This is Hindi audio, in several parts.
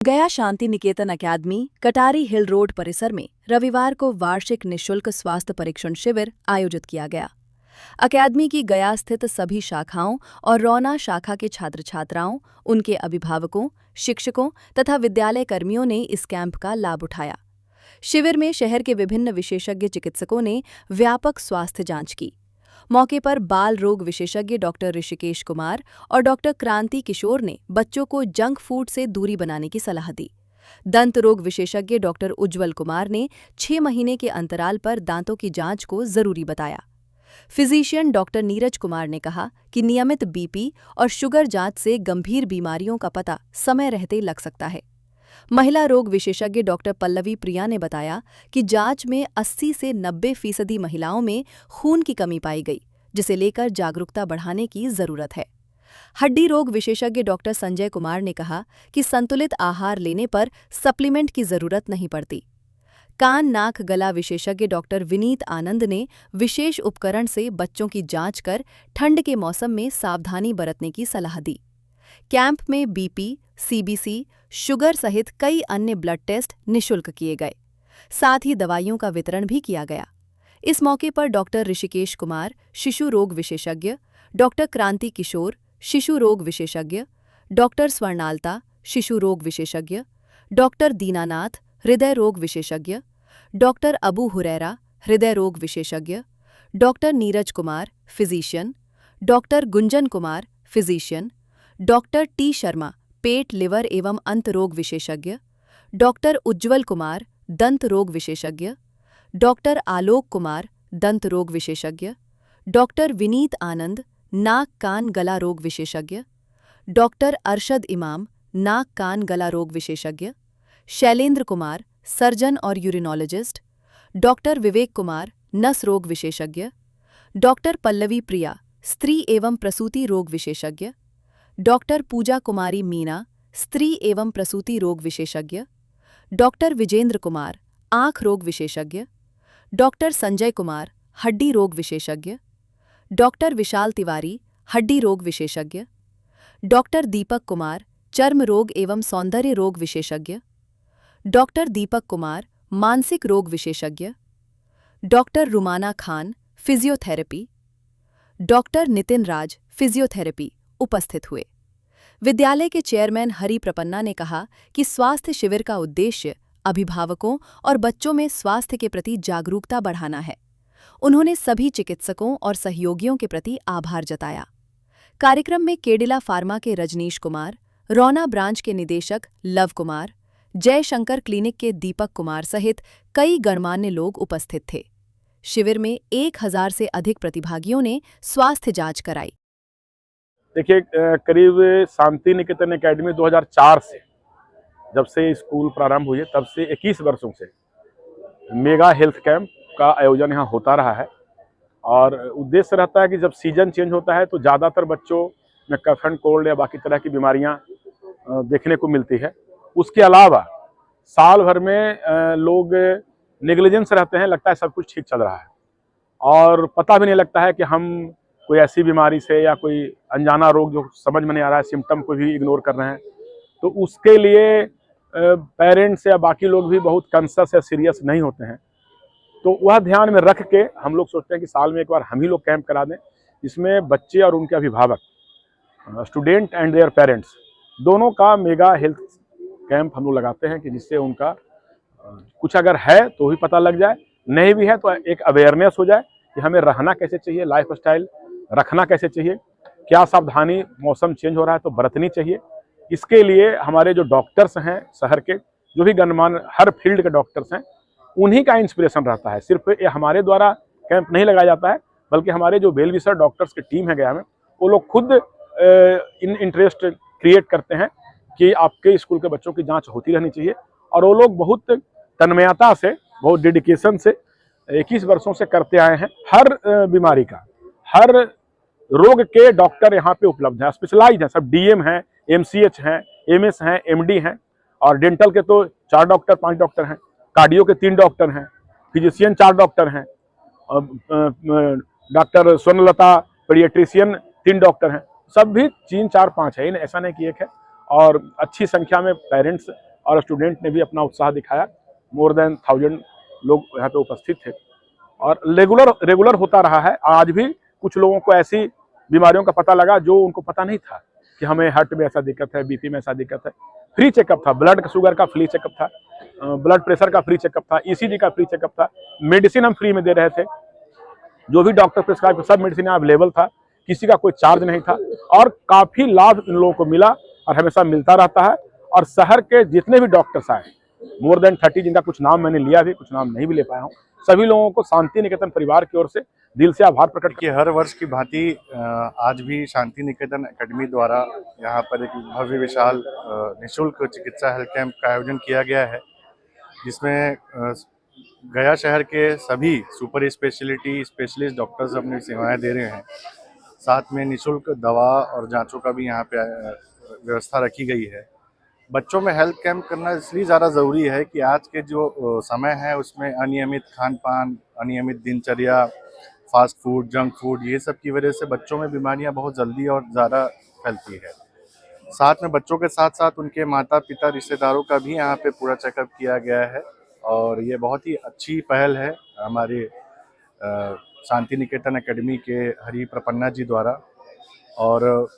गया शांति निकेतन अकादमी कटारी हिल रोड परिसर में रविवार को वार्षिक निःशुल्क स्वास्थ्य परीक्षण शिविर आयोजित किया गया। अकादमी की गया स्थित सभी शाखाओं और रौना शाखा के छात्र छात्राओं, उनके अभिभावकों, शिक्षकों तथा विद्यालय कर्मियों ने इस कैंप का लाभ उठाया। शिविर में शहर के विभिन्न विशेषज्ञ चिकित्सकों ने व्यापक स्वास्थ्य जांच की। मौके पर बाल रोग विशेषज्ञ डॉक्टर ऋषिकेश कुमार और डॉक्टर क्रांति किशोर ने बच्चों को जंक फूड से दूरी बनाने की सलाह दी। दंत रोग विशेषज्ञ डॉक्टर उज्ज्वल कुमार ने 6 महीने के अंतराल पर दांतों की जांच को जरूरी बताया। फिजिशियन डॉक्टर नीरज कुमार ने कहा कि नियमित बीपी और शुगर जांच से गंभीर बीमारियों का पता समय रहते लग सकता है। महिला रोग विशेषज्ञ डॉक्टर पल्लवी प्रिया ने बताया कि जांच में 80 से 90% महिलाओं में खून की कमी पाई गई, जिसे लेकर जागरूकता बढ़ाने की जरूरत है। हड्डी रोग विशेषज्ञ डॉक्टर संजय कुमार ने कहा कि संतुलित आहार लेने पर सप्लीमेंट की जरूरत नहीं पड़ती। कान नाक गला विशेषज्ञ डॉक्टर विनीत आनंद ने विशेष उपकरण से बच्चों की जांच कर ठंड के मौसम में सावधानी बरतने की सलाह दी। कैंप में बीपी, सीबीसी, शुगर सहित कई अन्य ब्लड टेस्ट निःशुल्क किए गए। साथ ही दवाइयों का वितरण भी किया गया। इस मौके पर डॉक्टर ऋषिकेश कुमार, शिशु रोग विशेषज्ञ, डॉक्टर क्रांति किशोर, शिशु रोग विशेषज्ञ, डॉक्टर स्वर्णालता, शिशु रोग विशेषज्ञ, डॉक्टर दीनानाथ, हृदय रोग विशेषज्ञ, डॉक्टर अबू हुरैरा, हृदय रोग विशेषज्ञ, doctor Neeraj Kumar, physician, doctor Gunjan Kumar, physician, doctor T Sharma, पेट लिवर एवं अंत रोग विशेषज्ञ, डॉक्टर उज्ज्वल कुमार, दंत रोग विशेषज्ञ, डॉक्टर आलोक कुमार, दंत रोग विशेषज्ञ, डॉक्टर विनीत आनंद, नाक कान गला रोग विशेषज्ञ, डॉक्टर अरशद इमाम, नाक कान गला रोग विशेषज्ञ, शैलेंद्र कुमार, सर्जन और यूरिनोलॉजिस्ट, डॉक्टर विवेक कुमार, नस रोग विशेषज्ञ, डॉक्टर पल्लवी प्रिया, स्त्री एवं प्रसूति रोग विशेषज्ञ, डॉक्टर पूजा कुमारी मीना, स्त्री एवं प्रसूति रोग विशेषज्ञ, डॉक्टर विजेंद्र कुमार, आँख रोग विशेषज्ञ, डॉक्टर संजय कुमार, हड्डी रोग विशेषज्ञ, डॉक्टर विशाल तिवारी, हड्डी रोग विशेषज्ञ, डॉक्टर दीपक कुमार, चर्म रोग एवं सौंदर्य रोग विशेषज्ञ, डॉक्टर दीपक कुमार, मानसिक रोग विशेषज्ञ, doctor Rumana Khan, physiotherapy, doctor Nitin Raj, physiotherapy उपस्थित हुए। विद्यालय के चेयरमैन हरि प्रपन्ना ने कहा कि स्वास्थ्य शिविर का उद्देश्य अभिभावकों और बच्चों में स्वास्थ्य के प्रति जागरूकता बढ़ाना है। उन्होंने सभी चिकित्सकों और सहयोगियों के प्रति आभार जताया। कार्यक्रम में केडिला फार्मा के रजनीश कुमार, रौना ब्रांच के निदेशक लव कुमार, जयशंकर क्लिनिक के दीपक कुमार सहित कई गणमान्य लोग उपस्थित थे। शिविर में 1000 से अधिक प्रतिभागियों ने स्वास्थ्य जांच कराई। देखिए, करीब शांति निकेतन अकेडमी 2004 से जब से स्कूल प्रारंभ हुई है, तब से 21 वर्षों से मेगा हेल्थ कैंप का आयोजन यहाँ होता रहा है। और उद्देश्य रहता है कि जब सीजन चेंज होता है तो ज़्यादातर बच्चों में कफ एंड कोल्ड या बाकी तरह की बीमारियाँ देखने को मिलती है। उसके अलावा साल भर में लोग नेग्लिजेंस रहते हैं, लगता है सब कुछ ठीक चल रहा है और पता भी नहीं लगता है कि हम कोई ऐसी बीमारी से या कोई अनजाना रोग जो समझ में नहीं आ रहा है, सिम्टम को भी इग्नोर कर रहे हैं। तो उसके लिए पेरेंट्स या बाकी लोग भी बहुत कॉन्शियस या सीरियस नहीं होते हैं। तो वह ध्यान में रख के हम लोग सोचते हैं कि साल में एक बार हम ही लोग कैंप करा दें, जिसमें बच्चे और उनके अभिभावक, स्टूडेंट एंड देयर पेरेंट्स, दोनों का मेगा हेल्थ कैंप हम लोग लगाते हैं कि जिससे उनका कुछ अगर है तो भी पता लग जाए, नहीं भी है तो एक अवेयरनेस हो जाए कि हमें रहना कैसे चाहिए, लाइफ स्टाइल रखना कैसे चाहिए, क्या सावधानी मौसम चेंज हो रहा है तो बरतनी चाहिए। इसके लिए हमारे जो डॉक्टर्स हैं शहर के, जो भी गणमान्य हर फील्ड के डॉक्टर्स हैं, उन्हीं का इंस्पिरेशन रहता है। सिर्फ ये हमारे द्वारा कैंप नहीं लगाया जाता है, बल्कि हमारे जो बेल विसर डॉक्टर्स की टीम है गया में, वो लोग खुद इन इंटरेस्ट क्रिएट करते हैं कि आपके स्कूल के बच्चों की जांच होती रहनी चाहिए। और वो लोग बहुत तन्मयता से, बहुत डेडिकेशन से 21 वर्षों से करते आए हैं। हर बीमारी का, हर रोग के डॉक्टर यहाँ पे उपलब्ध हैं, स्पेशलाइज हैं, सब डीएम हैं, एमसीएच हैं, एमएस हैं, एमडी हैं, और डेंटल के तो 4 डॉक्टर 5 डॉक्टर हैं, कार्डियो के 3 डॉक्टर हैं, फिजिशियन 4 डॉक्टर हैं, डॉक्टर स्वर्णलता पीडियाट्रिशियन 3 डॉक्टर हैं। सब भी 3 4 5 है, ऐसा नहीं कि एक है। और अच्छी संख्या में पेरेंट्स और स्टूडेंट ने भी अपना उत्साह दिखाया। मोर देन 1000 लोग यहाँ पे उपस्थित थे और रेगुलर होता रहा है। आज भी कुछ लोगों को ऐसी बीमारियों का पता लगा जो उनको पता नहीं था कि हमें हार्ट में ऐसा दिक्कत है, बीपी में ऐसा दिक्कत है। फ्री चेकअप था, ब्लड शुगर का फ्री चेकअप था, ब्लड प्रेशर का फ्री चेकअप था, ईसीजी का फ्री चेकअप था, मेडिसिन हम फ्री में दे रहे थे, जो भी डॉक्टर प्रिस्क्राइब सब मेडिसिन अवेलेबल था, किसी का कोई चार्ज नहीं था और काफी लाभ इन लोगों को मिला और हमेशा मिलता रहता है। और शहर के जितने भी डॉक्टर्स आए, मोर देन 30, जिनका कुछ नाम मैंने लिया भी, कुछ नाम नहीं भी ले पाया हूँ, सभी लोगों को शांति निकेतन परिवार की ओर से दिल से आभार प्रकट कि हर वर्ष की भांति आज भी शांति निकेतन एकेडमी द्वारा यहाँ पर एक भव्य विशाल निःशुल्क चिकित्सा हेल्थ कैंप का आयोजन किया गया है, जिसमें गया शहर के सभी सुपर स्पेशलिटी स्पेशलिस्ट डॉक्टर्स अपनी सेवाएं दे रहे हैं। साथ में निःशुल्क दवा और जांचों का भी यहाँ पे व्यवस्था रखी गई है। बच्चों में हेल्थ कैंप करना इसलिए ज़्यादा ज़रूरी है कि आज के जो समय है उसमें अनियमित खान पान, अनियमित दिनचर्या, फास्ट फूड, जंक फूड, ये सब की वजह से बच्चों में बीमारियां बहुत जल्दी और ज़्यादा फैलती है। साथ में बच्चों के साथ साथ उनके माता पिता, रिश्तेदारों का भी यहाँ पे पूरा चेकअप किया गया है और ये बहुत ही अच्छी पहल है हमारे शांति निकेतन एकेडमी के हरि प्रपन्ना जी द्वारा। और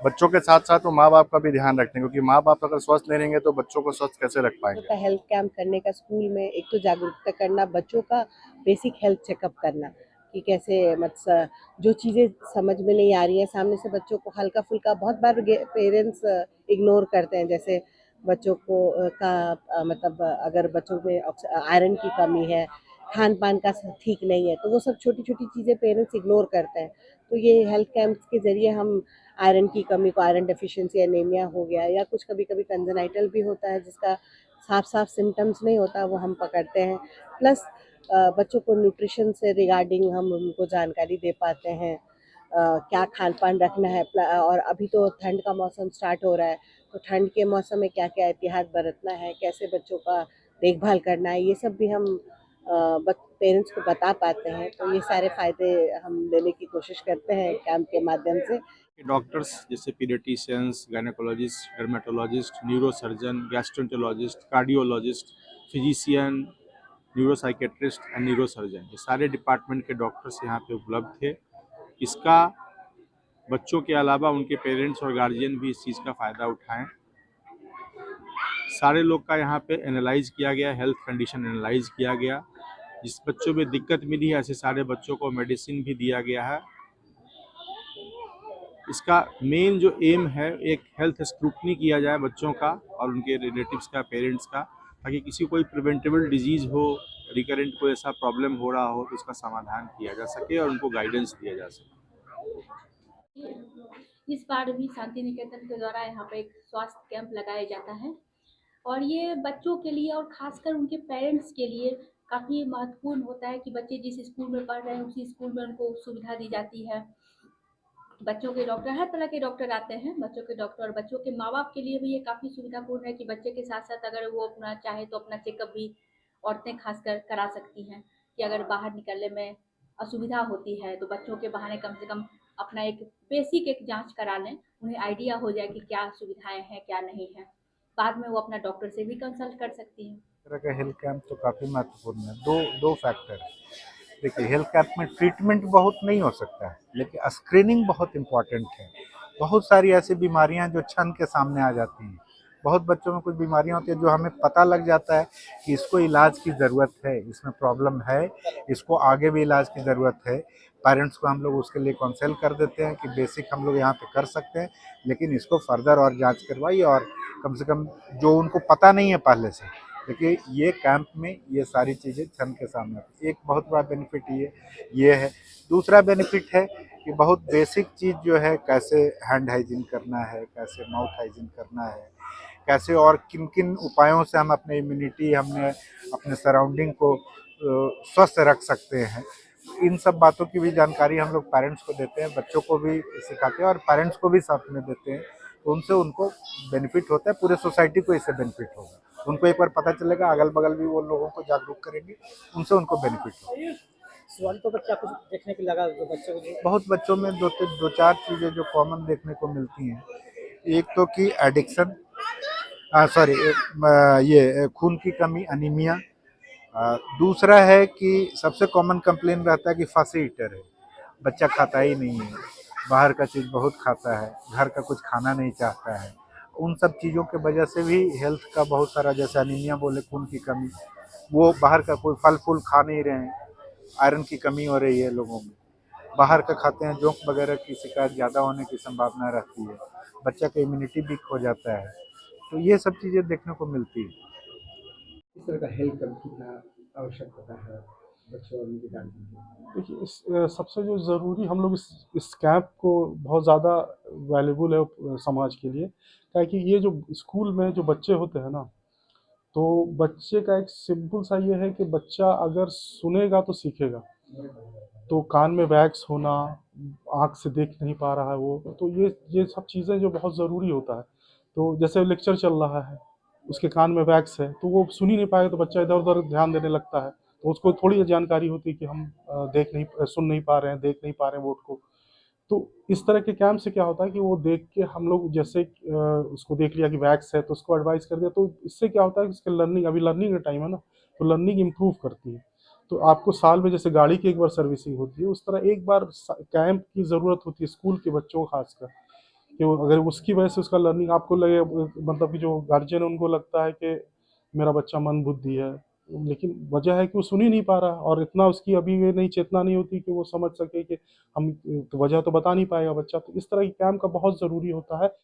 बच्चों के साथ साथ वो माँ बाप का भी ध्यान रखते हैं, क्योंकि माँ बाप अगर स्वस्थ नहीं रहेंगे तो बच्चों को स्वस्थ कैसे रख पाएंगे। हेल्थ कैंप करने का स्कूल में एक तो जागरूकता करना, बच्चों का बेसिक हेल्थ चेकअप करना कि कैसे मतलब जो चीज़ें समझ में नहीं आ रही है सामने से बच्चों को हल्का फुल्का, बहुत बार पेरेंट्स इग्नोर करते हैं, जैसे बच्चों को मतलब अगर बच्चों में आयरन की कमी है, खान पान का ठीक नहीं है, तो वो सब छोटी छोटी चीज़ें पेरेंट्स इग्नोर करते हैं। तो ये हेल्थ कैंप्स के ज़रिए हम आयरन की कमी को, आयरन डेफिशिएंसी, एनीमिया हो गया या कुछ कभी कभी कंजेनाइटल भी होता है जिसका साफ सिम्टम्स नहीं होता, वो हम पकड़ते हैं। प्लस बच्चों को न्यूट्रिशन से रिगार्डिंग हम उनको जानकारी दे पाते हैं, क्या खान पान रखना है। और अभी तो ठंड का मौसम स्टार्ट हो रहा है, तो ठंड के मौसम में क्या क्या एहतियात बरतना है, कैसे बच्चों का देखभाल करना है, ये सब भी हम पेरेंट्स को बता पाते हैं। तो ये सारे फ़ायदे हम लेने की कोशिश करते हैं कैंप के माध्यम से। डॉक्टर्स जैसे paediatricians, gynaecologist, dermatologist, neurosurgeon, gastroenterologist, cardiologist, physician, neuropsychiatrist and neurosurgeon, ये सारे डिपार्टमेंट के डॉक्टर्स यहाँ पे उपलब्ध थे। इसका बच्चों के अलावा उनके पेरेंट्स और गार्जियन भी इस चीज़ का फ़ायदा उठाएं। सारे लोग का यहाँ पे एनालाइज किया गया, हेल्थ कंडीशन एनालाइज किया गया। जिस बच्चों में दिक्कत मिली है ऐसे सारे बच्चों को मेडिसिन भी दिया गया है। इसका मेन जो एम है, एक हेल्थ स्क्रूटनी किया जाए बच्चों का और उनके रिलेटिव्स का, पेरेंट्स का, ताकि किसी कोई प्रिवेंटेबल डिजीज़ हो, रिकरेंट कोई ऐसा प्रॉब्लम हो रहा हो तो उसका समाधान किया जा सके और उनको गाइडेंस दिया जा सके। इस बार भी शांति निकेतन के द्वारा यहाँ पे एक स्वास्थ्य कैंप लगाया जाता है और ये बच्चों के लिए और ख़ासकर उनके पेरेंट्स के लिए काफ़ी महत्वपूर्ण होता है कि बच्चे जिस स्कूल में पढ़ रहे हैं उसी स्कूल में उनको सुविधा दी जाती है। बच्चों के डॉक्टर, हर तरह के डॉक्टर आते हैं बच्चों के डॉक्टर, और बच्चों के माँ बाप के लिए भी ये काफ़ी सुविधापूर्ण है कि बच्चे के साथ साथ अगर वो अपना चाहे तो अपना चेकअप भी औरतें खासकर करा सकती हैं, कि अगर बाहर निकलने में असुविधा होती है तो बच्चों के बहाने कम से कम अपना एक बेसिक एक जांच करा लें, उन्हें आइडिया हो जाए कि क्या सुविधाएं हैं क्या नहीं है, बाद में वो अपना डॉक्टर से भी कंसल्ट कर सकती हैं। तरह का हेल्थ कैंप तो काफ़ी महत्वपूर्ण है। दो फैक्टर है। देखिए, हेल्थ कैंप में ट्रीटमेंट बहुत नहीं हो सकता है, लेकिन स्क्रीनिंग बहुत इम्पॉर्टेंट है। बहुत सारी ऐसी बीमारियां जो क्षण के सामने आ जाती हैं। बहुत बच्चों में कुछ बीमारियां होती हैं जो हमें पता लग जाता है कि इसको इलाज की ज़रूरत है, इसमें प्रॉब्लम है, इसको आगे भी इलाज की ज़रूरत है। पेरेंट्स को हम लोग उसके लिए काउंसिल कर देते हैं कि बेसिक हम लोग यहाँ पे कर सकते हैं, लेकिन इसको फर्दर और जांच करवाइए, और कम से कम जो उनको पता नहीं है पहले से। देखिए, ये कैंप में ये सारी चीज़ें क्षण के सामने आती है। एक बहुत बड़ा बेनिफिट ये है। दूसरा बेनिफिट है कि बहुत बेसिक चीज़ जो है, कैसे हैंड हाइजीन करना है, कैसे माउथ हाइजीन करना है, कैसे और किन किन उपायों से हम अपने इम्यूनिटी, हमने अपने सराउंडिंग को स्वस्थ रख सकते हैं, इन सब बातों की भी जानकारी हम लोग पेरेंट्स को देते हैं, बच्चों को भी सिखाते हैं और पेरेंट्स को भी साथ में देते हैं। तो उनसे उनको बेनिफिट होता है, पूरे सोसाइटी को इससे बेनिफिट होगा। उनको एक बार पता चलेगा, अगल बगल भी वो लोगों को जागरूक करेंगे, उनसे उनको बेनिफिट होगा। सवाल तो बच्चा कुछ देखने को लगा, जो बच्चों को बहुत बच्चों में दो चार चीज़ें जो कॉमन देखने को मिलती हैं। एक तो कि एडिक्शन, सॉरी, ये खून की कमी, अनीमिया। दूसरा है कि सबसे कॉमन कंप्लेन रहता है कि फांसी ईटर है, बच्चा खाता ही नहीं है, बाहर का चीज़ बहुत खाता है, घर का कुछ खाना नहीं चाहता है। उन सब चीज़ों के वजह से भी हेल्थ का बहुत सारा, जैसे अनीमिया बोले, खून की कमी, वो बाहर का कोई फल फूल खा नहीं रहे हैं, आयरन की कमी हो रही है लोगों में, बाहर का खाते हैं, जोंक वगैरह की शिकायत ज़्यादा होने की संभावना रहती है, बच्चा का इम्यूनिटी वीक हो जाता है। तो ये सब चीज़ें देखने को मिलती है। इस तरह का हेल्थ कैंप कितना आवश्यक होता है बच्चों और उनके गार्जियन के लिए? देखिए, सबसे जो ज़रूरी, हम लोग इस कैंप को बहुत ज़्यादा वैल्यूबल है समाज के लिए, क्या है कि ये जो स्कूल में जो बच्चे होते हैं ना, तो बच्चे का एक सिंपल सा ये है कि बच्चा अगर सुनेगा तो सीखेगा। तो कान में वैक्स होना, आँख से देख नहीं पा रहा है वो, तो ये सब चीज़ें जो बहुत ज़रूरी होता है। तो जैसे लेक्चर चल रहा है, उसके कान में वैक्स है, तो वो सुन ही नहीं पाएगा, तो बच्चा इधर-उधर ध्यान देने लगता है। तो उसको थोड़ी जानकारी होती है कि हम सुन नहीं पा रहे हैं, देख नहीं पा रहे हैं बोर्ड को। तो इस तरह के कैंप से क्या होता है कि वो देख के हम लोग, जैसे उसको देख लिया कि वैक्स है तो उसको एडवाइस कर दिया, तो इससे क्या होता है कि उसके लर्निंग, अभी लर्निंग का टाइम है ना, तो लर्निंग इम्प्रूव करती है। तो आपको साल में जैसे गाड़ी की एक बार सर्विसिंग होती है, उस तरह एक बार कैंप की ज़रूरत होती है स्कूल के बच्चों को खासकर, कि वो अगर उसकी वजह से उसका लर्निंग आपको लगे, मतलब कि जो गार्जियन है उनको लगता है कि मेरा बच्चा मंद बुद्धि है, लेकिन वजह है कि वो सुन ही नहीं पा रहा, और इतना उसकी अभी ये नहीं, चेतना नहीं होती कि वो समझ सके कि हम, तो वजह तो बता नहीं पाएगा बच्चा। तो इस तरह की कैंप का बहुत ज़रूरी होता है।